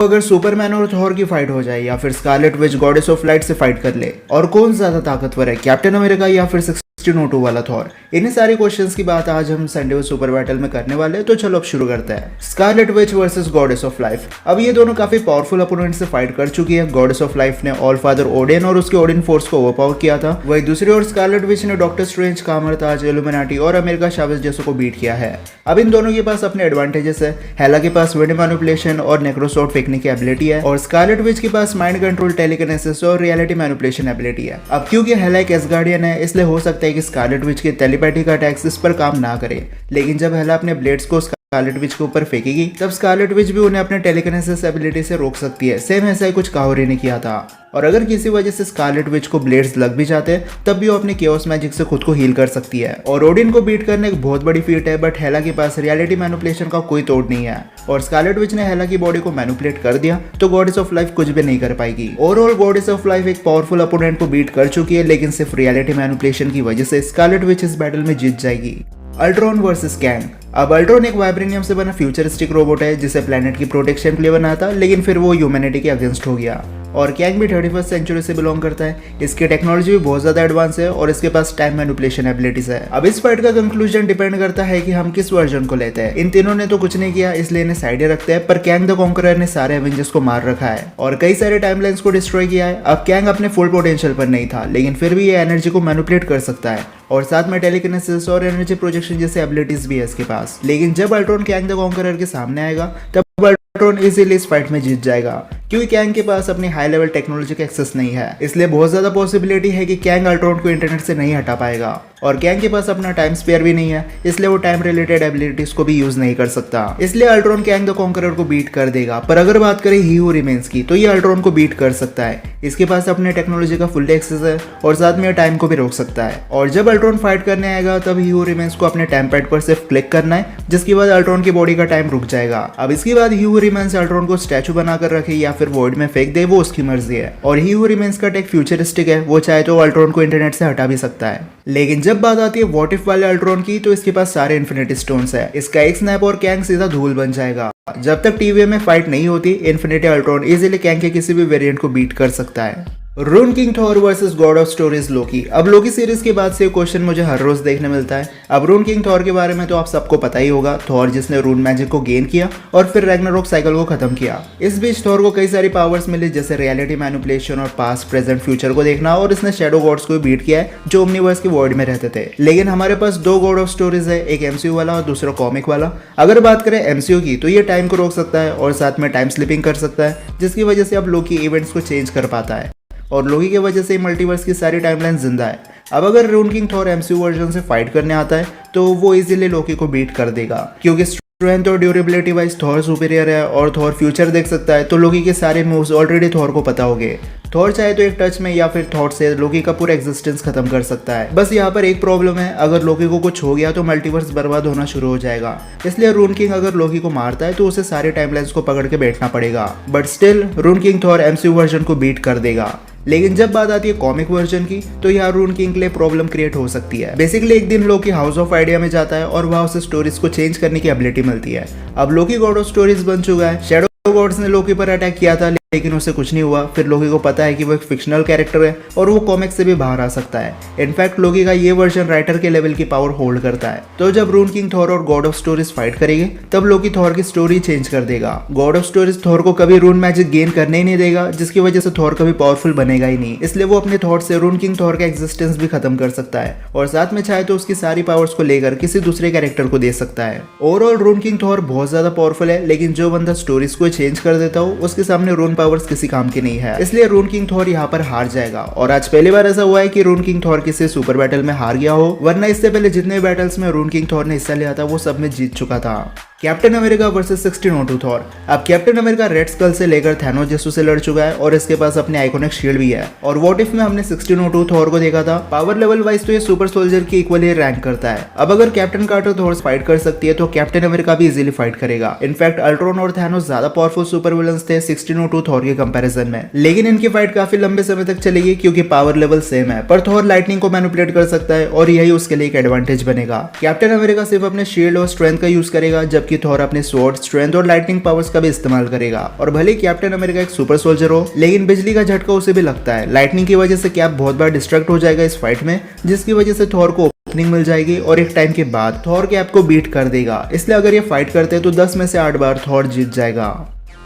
अगर सुपरमैन और थॉर की फाइट हो जाए या फिर Scarlet Witch goddess of light से फाइट कर ले, और कौन ज्यादा ताकतवर है, कैप्टन अमेरिका या फिर 1602 वाला थॉर? इन्हीं सारे क्वेश्चंस की बात आज हम संडे सुपर बैटल में करने वाले हैं। तो चलो अब शुरू करते हैं। Scarlet Witch versus goddess of life. अब ये दोनों काफी पावरफुल अपोनेंट से फाइट कर चुकी है। गॉडेस ऑफ लाइफ ने ऑल फादर ओडिन और उसके ओडिन फोर्स को ओवरपावर किया था। वही दूसरी ओर स्कारलेट विच ने डॉक्टर स्ट्रेंज, कामरताज, इल्यूमिनाटी और अमेरिका चावेज जैसों को बीट किया है। अब इन दोनों के पास अपने एडवांटेजेस है। हेला के पास विंड मैनिपुलेशन और नेक्रोसॉर्ड फेंकने की एबिलिटी है, और स्कारलेट विच के पास माइंड कंट्रोल, टेलीकिनेसिस और रियलिटी मैनिपुलेशन एबिलिटी है। अब क्योंकि हेला एक एसगार्डियन है, इसलिए हो सकता है कि स्कारलेट विच के टेलीपैथी का अटैक्स इस पर काम ना करे, लेकिन जब हेला अपने ब्लेड्स को स्कारलेट विच के ऊपर फेंकेगी तब स्कारलेट विच भी उन्हें अपने टेलीकिनेसिस एबिलिटी से रोक सकती है। सेम ऐसा ही कुछ काहोरी ने किया था। और अगर किसी वजह से स्कारलेट विच को ब्लेड्स लग भी जाते तब भी वो अपने केओस मैजिक से खुद को हील कर सकती है। और ओडिन को बीट करने एक बहुत बड़ी फीट है, बट हेला के पास रियलिटी मैनिपुलेशन का कोई तोड़ नहीं है, और स्कारलेट विच ने हेला की बॉडी को मैनिपुलेट कर दिया तो गॉडेस ऑफ लाइफ कुछ भी नहीं कर पाएगी। ओवरऑल गॉडेस ऑफ लाइफ एक पावरफुल अपोनेंट को बीट कर चुकी है, लेकिन सिर्फ रियलिटी मैनिपुलेशन की वजह से स्कारलेट विच इस बैटल में जीत जाएगी। Ultron versus Kang. अब अल्ट्रॉन एक वाइब्रेनियम से बना फ्यूचरिस्टिक रोबोट है जिसे प्लेनेट की प्रोटेक्शन के लिए बना था, लेकिन फिर वो ह्यूमैनिटी के अगेंस्ट हो गया। और कैंग भी 31st सेंचुरी से बिलोंग करता है। इसकी टेक्नोलॉजी भी बहुत ज्यादा एडवांस है और इसके पास टाइम मैनिपुलेशन एबिलिटीज है। अब इस फाइट का कंक्लूजन डिपेंड करता है कि हम किस वर्जन को लेते हैं। इन तीनों ने तो कुछ नहीं किया, इसलिए इन्हें साइड रखते हैं, पर कैंग द कॉन्करर ने सारे एवेंजर्स को मार रखा है और कई सारे टाइमलाइंस को डिस्ट्रॉय किया है। अब कैंग अपने फुल पोटेंशियल पर नहीं था, लेकिन फिर भी ये एनर्जी को मैनिपुलेट कर सकता है, और साथ में टेलीकिनेसिस और एनर्जी प्रोजेक्शन जैसे एबिलिटीज भी है इसके पास। लेकिन जब अल्ट्रॉन कैंग द कॉन्करर के सामने आएगा तब अल्ट्रॉन इजीली इस फाइट में जीत जाएगा, क्योंकि कैंग के पास अपनी हाई लेवल टेक्नोलॉजी का एक्सेस नहीं है। इसलिए बहुत ज्यादा पॉसिबिलिटी है कि कैंग अल्ट्रॉन को इंटरनेट से नहीं हटा पाएगा, और कैंग के पास अपना टाइम स्पेयर भी नहीं है, इसलिए वो टाइम रिलेटेड एबिलिटीज को भी यूज नहीं कर सकता। इसलिए अल्ट्रॉन कैंग द कॉन्करर को बीट कर देगा। पर अगर बात करें ही हू रिमेन्स की, तो ये अल्ट्रॉन को बीट कर सकता है। इसके पास अपने टेक्नोलॉजी का फुल एक्सेस है और साथ में टाइम को भी रोक सकता है। और जब अल्ट्रॉन फाइट करने आएगा तब ही हू रिमेन्स को अपने टाइम पैड पर सिर्फ क्लिक करना है, जिसके बाद अल्ट्रॉन की बॉडी का टाइम रुक जाएगा। अब इसके बाद ही हू रिमेन्स अल्ट्रॉन को स्टैचू बनाकर रखे या फिर वॉइड में फेंक दे, वो उसकी मर्जी है। और ही हू रिमेन्स का टेक फ्यूचरिस्टिक है, वो चाहे तो अल्ट्रॉन को इंटरनेट से हटा भी सकता है। लेकिन जब बात आती है व्हाट इफ वाले अल्ट्रॉन की, तो इसके पास सारे इन्फिनिटी स्टोन्स है। इसका एक स्नैप और कैंग सीधा धूल बन जाएगा। जब तक टीवी में फाइट नहीं होती, इन्फिनिटी अल्ट्रॉन इजीली कैंग के किसी भी वेरिएंट को बीट कर सकता है। Rune king Thor versus god of stories Loki. अब लोकी सीरीज के बाद से क्वेश्चन मुझे हर रोज देखने मिलता है। अब रून किंग थॉर के बारे में तो आप सबको पता ही होगा। थॉर जिसने रून मैजिक को गेन किया और फिर रैग्नारोक साइकिल को खत्म किया। इस बीच थॉर को कई सारी पावर्स मिली, जैसे रियलिटी मैनिपुलेशन और पास्ट प्रेजेंट फ्यूचर को देखना, और इसने शैडो गॉड्स को बीट किया है जो ओमनीवर्स के वर्ल्ड में रहते थे। लेकिन हमारे पास दो गॉड ऑफ स्टोरीज है, एक एमसीयू वाला और दूसरा कॉमिक वाला। अगर बात करें एमसीयू की, तो ये टाइम को रोक सकता है और साथ में टाइम स्लिपिंग कर सकता है, जिसकी वजह से अब लोकी इवेंट्स को चेंज कर पाता है, और लोकी की वजह से मल्टीवर्स की सारी टाइमलाइन जिंदा है। अब अगर रून किंग थॉर एमसीयू वर्जन से फाइट करने आता है तो वो इजीली लोकी को बीट कर देगा, क्योंकि स्ट्रेंथ और ड्यूरेबिलिटी वाइज थॉर सुपीरियर है और थॉर फ्यूचर देख सकता है, तो लोकी के सारे मूव्स ऑलरेडी थॉर को पता होंगे। थॉर चाहे तो एक टच में या फिर थॉट से लोकी का पूरा एग्जिस्टेंस खत्म कर सकता है। बस यहाँ पर एक प्रॉब्लम है, अगर लोकी को कुछ हो गया तो मल्टीवर्स बर्बाद होना शुरू हो जाएगा। इसलिए रून किंग अगर लोकी को मारता है तो उसे सारे टाइमलाइंस को पकड़ के बैठना पड़ेगा, but still rune king Thor MCU version को बीट कर देगा। लेकिन जब बात आती है कॉमिक वर्जन की, तो यहाँ रून किंग के लिए प्रॉब्लम क्रिएट हो सकती है। बेसिकली एक दिन लोकी हाउस ऑफ आइडिया में जाता है और वहां उसे स्टोरीज को चेंज करने की एबिलिटी मिलती है। अब लोकी गॉड ऑफ स्टोरीज बन चुका है। शैडो गॉड्स ने लोकी पर अटैक किया था, लेकिन उसे कुछ नहीं हुआ। फिर लोकी को पता है कि वो एक फिक्शनल कैरेक्टर है और वो कॉमिक से भी बाहर आ सकता है। इनफैक्ट लोकी का ये वर्जन राइटर के लेवल की पावर होल्ड करता है। तो जब रून किंग थॉर और गॉड ऑफ स्टोरीज फाइट करेंगे तब लोकी थॉर की स्टोरी चेंज कर देगा। गॉड ऑफ स्टोरीज थॉर को कभी रून मैजिक गेन करने ही नहीं देगा, जिसकी वजह से थॉर कभी पावरफुल बनेगा ही नहीं। इसलिए वो अपने थॉट से रून किंग थॉर का एग्जिस्टेंस भी खत्म कर सकता है, और साथ में चाहे तो उसकी सारी पावर्स को लेकर किसी दूसरे कैरेक्टर को दे सकता है। ओवरऑल रून किंग थॉर बहुत ज्यादा पावरफुल है, लेकिन जो बंदा स्टोरीज को चेंज कर देता हो उसके सामने रून पावर्स किसी काम की नहीं है। इसलिए रून किंग थॉर यहाँ पर हार जाएगा। और आज पहली बार ऐसा हुआ है कि रून किंग थॉर किसी सुपर बैटल में हार गया हो, वरना इससे पहले जितने बैटल्स में रून किंग थॉर ने हिस्सा लिया था वो सब में जीत चुका था। Captain America versus 1602 Thor. अब कैप्टन अमेरिका रेड स्कल से लेकर थैनोस जेसू से लड़ चुका है और इसके पास अपने आइकॉनिक शील्ड भी है। और व्हाट इफ में हमने 1602 थॉर को देखा था, पावर लेवल वाइज तो ये सुपर सोल्जर की इक्वली रैंक करता है। अब अगर कैप्टन कार्टर थॉर फाइट कर सकती है तो कैप्टन अमेरिका भी इजीली फाइट करेगा। इनफैक्ट अल्ट्रॉन और थैनोस ज्यादा पावरफुल सुपर विलन्स थे 1602 थॉर के कंपैरिजन में, लेकिन इनकी फाइट काफी लंबे समय तक चलेगी क्योंकि पावर लेवल सेम है। पर थॉर लाइटनिंग को मैनिपुलेट कर सकता है और यही उसके लिए एक एडवांटेज बनेगा। कैप्टन अमेरिका सिर्फ अपने शील्ड और स्ट्रेंथ का यूज करेगा, जबकि जबकि थॉर अपने स्वॉर्ड, स्ट्रेंथ और लाइटनिंग पावर्स का भी इस्तेमाल करेगा। और भले कैप्टन अमेरिका एक सुपर सोल्जर हो, लेकिन बिजली का झटका उसे भी लगता है। लाइटनिंग की वजह से कैप बहुत बार डिस्ट्रैक्ट हो जाएगा इस फाइट में, जिसकी वजह से थॉर को ओपनिंग मिल जाएगी और एक टाइम के बाद थॉर कैप को बीट कर देगा। इसलिए अगर ये फाइट करते हैं तो 10 में से 8 बार थॉर जीत जाएगा।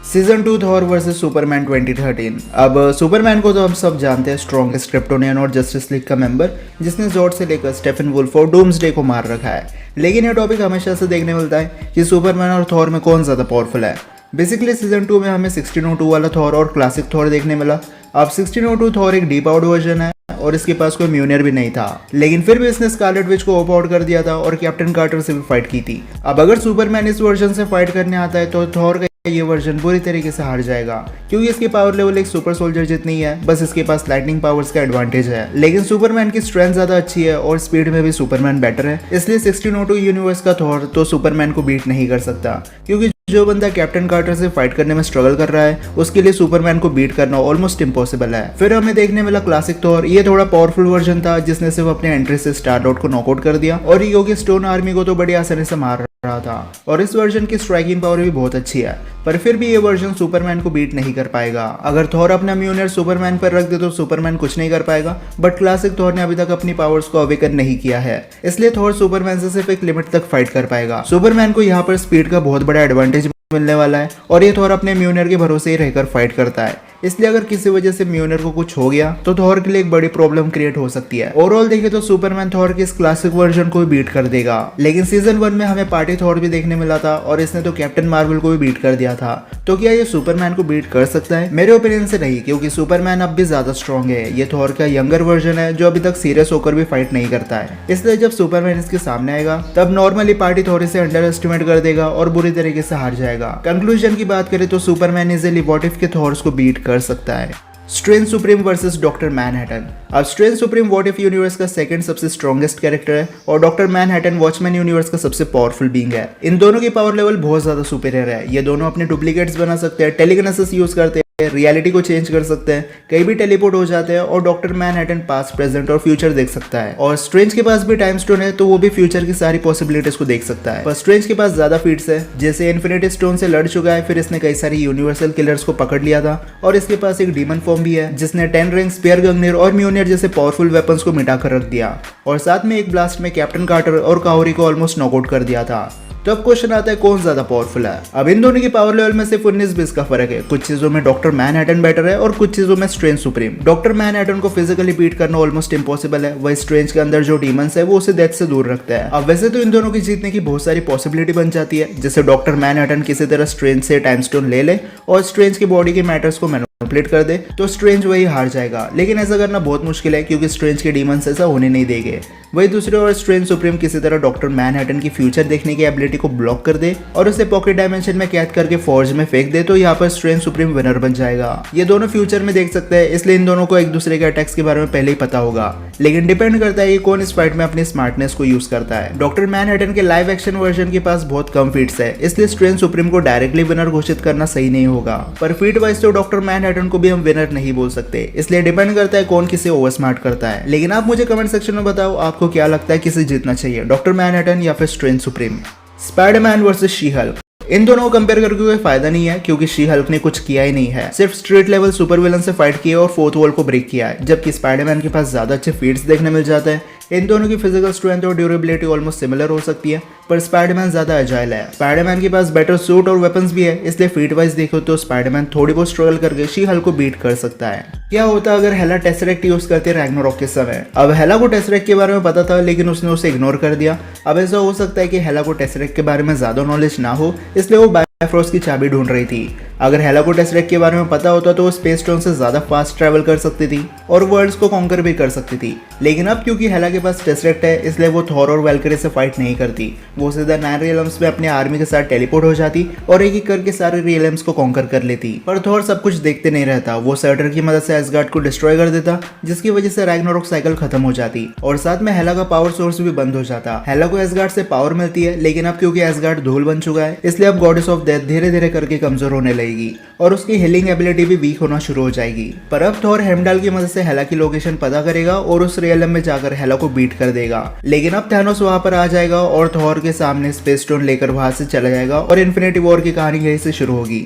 Season 2 Thor versus Superman 2013। अब सुपरमैन को तो हम सब जानते हैं, स्ट्रॉन्गेस्ट क्रिप्टोनियन और जस्टिस लीग का मेंबर, जिसने जॉर्ड से लेकर स्टेफन वुल्फ और डूम्सडे को मार रखा है। लेकिन यह टॉपिक हमेशा से देखने मिलता है कि सुपरमैन और थॉर में कौन ज़्यादा पावरफुल है। बेसिकली सीजन 2 में हमें 1602 वाला थॉर और क्लासिक थॉर देखने मिला। अब 1602 थॉर एक डीप आउट वर्जन है और इसके पास कोई म्यूनियर भी नहीं था, लेकिन फिर भी इसने स्कारलेट विच को ओप आउट कर दिया था और कैप्टन कार्टर से भी फाइट की थी। अब अगर सुपरमैन इस वर्जन से फाइट करने आता है तो थॉर का ये वर्जन बुरी तरीके से हार जाएगा, क्योंकि इसकी पावर लेवल एक सुपर सोल्जर जितनी है, बस इसके पास लाइटनिंग पावर्स का एडवांटेज है। लेकिन सुपरमैन की स्ट्रेंथ ज्यादा अच्छी है और स्पीड में भी सुपरमैन बेटर है, इसलिए 1602 यूनिवर्स का थॉर तो सुपरमैन को बीट नहीं कर सकता। क्योंकि जो बंदा कैप्टन कार्टर से फाइट करने में स्ट्रगल कर रहा है, उसके लिए सुपरमैन को बीट करना ऑलमोस्ट इम्पॉसिबल है। फिर हमें देखने मिला क्लासिक थॉर। ये थोड़ा पावरफुल वर्जन था, जिसने सिर्फ अपने एंट्री से स्टार लॉर्ड को नॉकआउट कर दिया और ईगो की स्टोन आर्मी को तो बड़ी आसानी से मार रहा था। और इस वर्जन की स्ट्राइकिंग पावर भी बहुत अच्छी है, पर फिर भी ये वर्जन सुपरमैन को बीट नहीं कर पाएगा। अगर थॉर अपना म्यूनियर सुपरमैन पर रख दे तो सुपरमैन कुछ नहीं कर पाएगा, बट क्लासिक थॉर ने अभी तक अपनी पावर्स को अवेकन नहीं किया है, इसलिए थॉर सुपरमैन से सिर्फ एक लिमिट तक फाइट कर पाएगा। सुपरमैन को यहाँ पर स्पीड का बहुत बड़ा एडवांटेज मिलने वाला है और ये थॉर अपने म्यूनियर के भरोसे ही रहकर फाइट करता है, इसलिए अगर किसी वजह से म्यूनियर को कुछ हो गया तो थॉर के लिए एक बड़ी प्रॉब्लम क्रिएट हो सकती है। ओवरऑल देखें तो सुपरमैन थॉर के इस क्लासिक वर्जन को भी बीट कर देगा। लेकिन सीजन 1 में हमें पार्टी थॉर भी देखने मिला था और इसने तो कैप्टन मार्वल को भी बीट कर दिया था। तो क्या ये सुपरमैन को बीट कर सकता है? मेरे ओपिनियन से नहीं, क्योंकि सुपरमैन अब भी ज्यादा स्ट्रॉन्ग है। ये थॉर का यंगर वर्जन है जो अभी तक सीरियस होकर भी फाइट नहीं करता है, इसलिए जब सुपरमैन इसके सामने आएगा तब नॉर्मली पार्टी थॉर इसे अंडर एस्टिमेट कर देगा और बुरी तरीके से हार जाएगा। कंक्लूजन की बात करें तो सुपरमैन इजीली व्हाट इफ के थॉर्स को बीट कर सकता है। Strange Supreme versus doctor Manhattan. अब Strange Supreme what if universe का सेकंड सबसे स्ट्रॉन्गेस्ट कैरेक्टर है और डॉक्टर मैनहट्टन वॉचमैन यूनिवर्स का सबसे पावरफुल बीइंग है। इन दोनों की पावर लेवल बहुत ज्यादा सुपीरियर है। ये दोनों अपने डुप्लीकेट्स बना सकते हैं, टेलीकिनेसिस यूज करते हैं, रियलिटी को चेंज कर सकते हैं, कहीं भी टेलीपोर्ट हो जाते हैं और डॉक्टर मैनहट्टन पास्ट, प्रेजेंट और फ्यूचर देख सकता है। और स्ट्रेंज के पास भी टाइम स्टोन है, तो वो भी फ्यूचर की सारी पॉसिबिलिटीज को देख सकता है। पर स्ट्रेंज के पास ज्यादा फीट्स है, जैसे इन्फिनिटी स्टोन से लड़ चुका है, फिर इसने कई सारी यूनिवर्सल किलर्स को पकड़ लिया था और इसके पास एक डीमन फॉर्म भी है जिसने 10 रिंग, स्पेयर गंगनीर और म्यूनियर जैसे पावरफुल वेपन्स को मिटा कर रख दिया और साथ में एक ब्लास्ट में कैप्टन कार्टर और काओरी को ऑलमोस्ट नॉकआउट कर दिया था। तो अब क्वेश्चन आता है कौन ज्यादा पावरफुल है। अब इन दोनों की पावर लेवल में सिर्फ 19-20 का फर्क है। कुछ चीजों में डॉक्टर मैनहट्टन बेटर है और कुछ चीजों में स्ट्रेंज सुप्रीम। डॉक्टर मैनहट्टन को फिजिकली बीट करना ऑलमोस्ट इम्पॉसिबल है, वही स्ट्रेंज के अंदर जो डीमंस है वो उसे डेथ से दूर रखता है। अब वैसे तो इन दोनों की जीतने की बहुत सारी पॉसिबिलिटी बन जाती है, जैसे डॉक्टर मैनहट्टन किसी तरह स्ट्रेंज से टाइम स्टोन ले ले और स्ट्रेंज की बॉडी के मैटर्स को मैनिपुलेट कर दे तो स्ट्रेंज वही हार जाएगा। लेकिन ऐसा करना बहुत मुश्किल है, क्योंकि स्ट्रेंज के डीमंस ऐसा होने नहीं देंगे। वही दूसरी ओर स्ट्रेंज सुप्रीम किसी तरह डॉक्टर मैनहट्टन की फ्यूचर देखने की एबिलिटी को ब्लॉक कर दे और उसे पॉकेट डायमेंशन में कैद करके फॉर्ज में फेंक दे तो यहाँ पर स्ट्रेंज सुप्रीम विनर बन जाएगा। ये दोनों फ्यूचर में देख सकते हैं, इसलिए इन दोनों को एक दूसरे के अटैक्स के बारे में पहले ही पता होगा। लेकिन डिपेंड करता है कि कौन इस फाइट में अपनी स्मार्टनेस को यूज करता है। डॉक्टर मैनहट्टन के लाइव एक्शन वर्जन के पास बहुत कम फीट्स है, इसलिए स्ट्रेंज सुप्रीम को डायरेक्टली विनर घोषित करना सही नहीं होगा। पर फीट वाइज तो डॉक्टर मैनहट्टन को भी हम विनर नहीं बोल सकते, इसलिए डिपेंड करता है कौन किसे ओवर स्मार्ट करता है। लेकिन आप मुझे कमेंट सेक्शन में बताओ आपको क्या लगता है किसे जीतना चाहिए, डॉक्टर मैनहट्टन या फिर Strange Supreme. Spiderman versus She Hulk. इन दोनों को कंपेयर करके कोई फायदा नहीं है, क्योंकि शी हल्क ने कुछ किया ही नहीं है, सिर्फ स्ट्रीट लेवल सुपर विलन से फाइट किया और फोर्थ वॉल को ब्रेक किया है, जबकि स्पाइडरमैन के पास ज्यादा अच्छे फीट्स देखने मिल जाते हैं। इन दोनों की फिजिकल स्ट्रेंथ और ड्यूरेबिलिटी ऑलमोस्ट सिमिलर हो सकती है, पर स्पाइडरमैन ज्यादा एजाइल है। स्पाइडरमैन के पास बेटर सूट और वेपन्स भी है, इसलिए फीट वाइज देखो तो स्पाइडरमैन थोड़ी बहुत स्ट्रगल करके शी हल्क को बीट कर सकता है। क्या होता अगर हेला टेसरेक्ट यूज करती है रैग्नारोक के समय? अब हेला को टेसरेक्ट के बारे में पता था, लेकिन उसने उसे इग्नोर कर दिया। अब ऐसा हो सकता है कि हेला को टेसरेक्ट के बारे में ज्यादा नॉलेज ना हो, इसलिए वो बायोफ्रॉस्ट की चाबी ढूंढ रही थी। अगर हेला को टेसरेक्ट के बारे में पता होता तो वो स्पेस स्टोन से ज्यादा फास्ट ट्रैवल कर सकती थी और वर्ल्ड्स को कॉन्कर भी कर सकती थी। लेकिन अब क्योंकि हेला के पास टेसरेक्ट है, इसलिए वो थॉर और वैल्करी से फाइट नहीं करती। वो सीधा 9 रियल्म्स में अपने आर्मी के साथ टेलीपोर्ट हो जाती और एक एक करके सारे रियल्म्स को कॉन्कर कर लेती। पर थॉर सब कुछ देखते नहीं रहता, वो सर्टर की मदद से एसगार्ड को डिस्ट्रॉय कर देता, जिसकी वजह से रैग्नारोक साइकिल खत्म हो जाती और साथ में हेला का पावर सोर्स भी बंद हो जाता। हेला को एसगार्ड से पावर मिलती है, लेकिन अब क्योंकि एसगार्ड धूल बन चुका है, इसलिए अब गॉडेस ऑफ डेथ धीरे धीरे करके कमजोर होने लगेगी और उसकी हीलिंग एबिलिटी भी वीक होना शुरू हो जाएगी। पर अब थॉर हेमडाल की मदद से हेला की लोकेशन पता करेगा और उस रियलम में जाकर हेला को बीट कर देगा। लेकिन अब थैनोस वहां पर आ जाएगा और थॉर के सामने स्पेस स्टोन लेकर वहां से चला जाएगा और इन्फिनिटी वॉर की कहानी यहीं से शुरू होगी।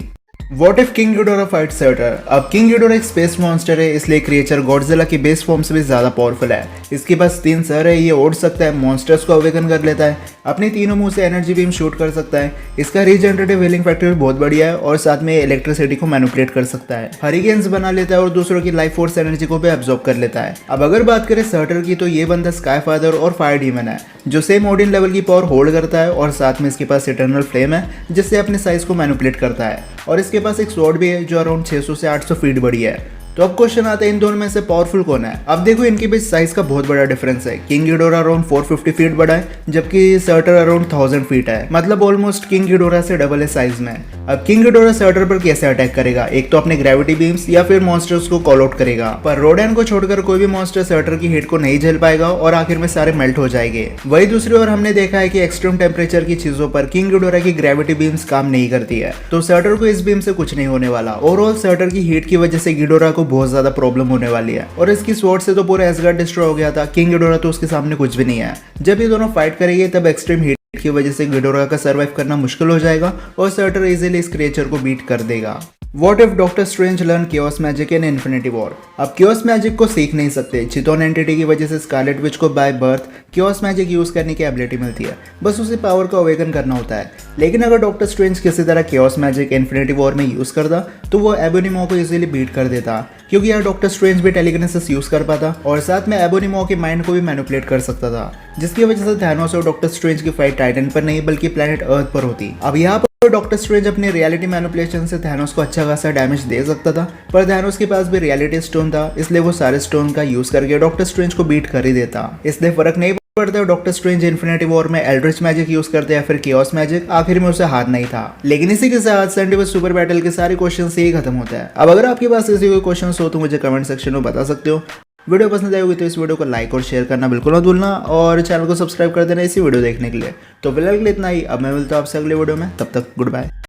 What if king Ghidorah fight shorter? अब किंग गिडोरा एक स्पेस मॉन्स्टर है, इसलिए क्रिएचर गॉडजिला की बेस फॉर्म से भी ज्यादा पावरफुल है। इसके पास 3 सर है, ये उड़ सकता है, मॉन्स्टर्स को अवेकन कर लेता है, अपने तीनों मुंह से एनर्जी बीम शूट कर सकता है। इसका रीजनरेटिव हीलिंग फैक्टर भी बहुत बढ़िया है और साथ में इलेक्ट्रिसिटी को मैनिपुलेट कर सकता है, हरिकेन्स बना लेता है और दूसरों की लाइफ फोर्स एनर्जी को भी एब्जॉर्ब कर लेता है। अब अगर बात करें सर्टर की, तो ये बंदा स्काई फादर और फायर डीमन है जो सेम ओडिन लेवल की पावर होल्ड करता है और साथ में इसके पास इटर्नल फ्लेम है जिससे अपने साइज को मैनिपुलेट करता है और इसके पास एक स्वॉर्ड भी है जो अराउंड 600 से 800 फीट बड़ी है। तो अब क्वेश्चन आता है इन दोनों में से पावरफुल कौन है? अब देखो इनके बीच साइज का बहुत बड़ा डिफरेंस है। किंग गिडोरा अराउंड 450 फीट बड़ा है जबकि सर्टर अराउंड 1000 फीट है, मतलब ऑलमोस्ट किंग गिडोरा से डबल है साइज में। अब किंग गिडोरा सर्टर पर कैसे अटैक करेगा? एक तो अपने ग्रेविटी बीम्स या फिर मॉन्स्टर्स को कॉल आउट करेगा, पर रोडैन को छोड़कर कोई भी मॉन्स्टर सर्टर की हिट को नहीं झेल पाएगा और आखिर में सारे मेल्ट हो जाएंगे। वही दूसरी ओर हमने देखा है कि एक्सट्रीम टेम्परेचर की चीजों पर किंग गिडोरा की ग्रेविटी बीम्स काम नहीं करती है, तो सर्टर को इस बीम से कुछ नहीं होने वाला। ओवरऑल सर्टर की हीट की वजह से गिडोरा को बहुत ज्यादा प्रॉब्लम होने वाली है और इसकी स्वॉर्ड से तो पूरा एसगार्ड डिस्ट्रॉय हो गया था। किंग गिडोरा तो उसके सामने कुछ भी नहीं है। जब ये दोनों फाइट करेंगे तब एक्सट्रीम हीट की वजह से गिडोरा का सर्वाइव करना मुश्किल हो जाएगा और सर्टर इजीली इस क्रिएचर को बीट कर देगा। What if doctor strange learn chaos magic in infinity war? अब केओस मैजिक को सीख नहीं सकते, चितोन एंटिटी की वजह से स्कारलेट विच को by birth chaos magic use करने की एबिलिटी मिलती है, बस उसे पावर को अवेकन करना होता है। लेकिन अगर डॉक्टर स्ट्रेंज किसी तरह केओस मैजिक इन्फिनिटी वॉर में यूज करता तो वो एबोनिमो को इजीली बीट कर देता, क्योंकि यार डॉक्टर स्ट्रेंज भी टेलीकिनेसिस यूज कर पाता और साथ में एबोनिमो के माइंड को भी मैनिपुलेट कर सकता था, जिसकी वजह से थैनोस और डॉक्टर स्ट्रेंज की फाइट टाइटन पर नहीं बल्कि प्लेनेट अर्थ पर होती। अब यहाँ पर डॉक्टर स्ट्रेंज अपने रियलिटी मैनिपुलेशन से थैनोस को अच्छा खासा डैमेज दे सकता था, पर थैनोस के पास भी रियलिटी स्टोन था, इसलिए वो सारे स्टोन का यूज करके डॉक्टर स्ट्रेंज को बीट कर ही देता। इसलिए फर्क नहीं पड़ता डॉक्टर स्ट्रेंज इन्फिनिटी वॉर में एल्ड्रिच मैजिक यूज करते या फिर केओस मैजिक, आखिर में उसे हाथ नहीं था। लेकिन इसी के साथ संडेवर्स सुपर बैटल के सारे क्वेश्चन से ही खत्म होता है। अब अगर आपके पास ऐसे कोई क्वेश्चन हो तो मुझे कमेंट सेक्शन में बता सकते हो। वीडियो पसंद आई होगी तो इस वीडियो को लाइक और शेयर करना बिल्कुल मत भूलना और चैनल को सब्सक्राइब कर देना इसी वीडियो देखने के लिए। तो फिलहाल के लिए इतना ही, अब मैं मिलता हूं आपसे अगले वीडियो में, तब तक गुड बाय।